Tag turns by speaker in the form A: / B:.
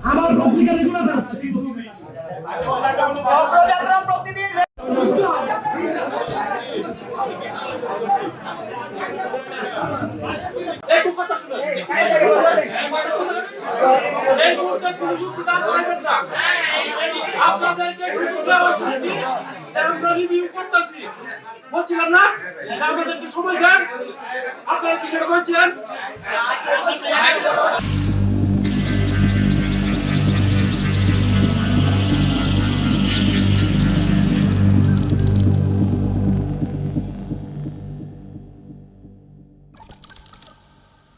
A: আমার পত্রিকা রেগুলার যাচ্ছে
B: পদযাত্রা প্রতিদিন
C: একটু কথা শুনুন এই মুহূর্তে কোনো যুক্তি দান করবেন না আপনাদেরকে সুযোগ দেওয়া শুনছি যে আমরা রিভিউ করতেছি বলছিলাম না যে আমাদেরকে সময় দেন আপনারা কি সেটা বলছেন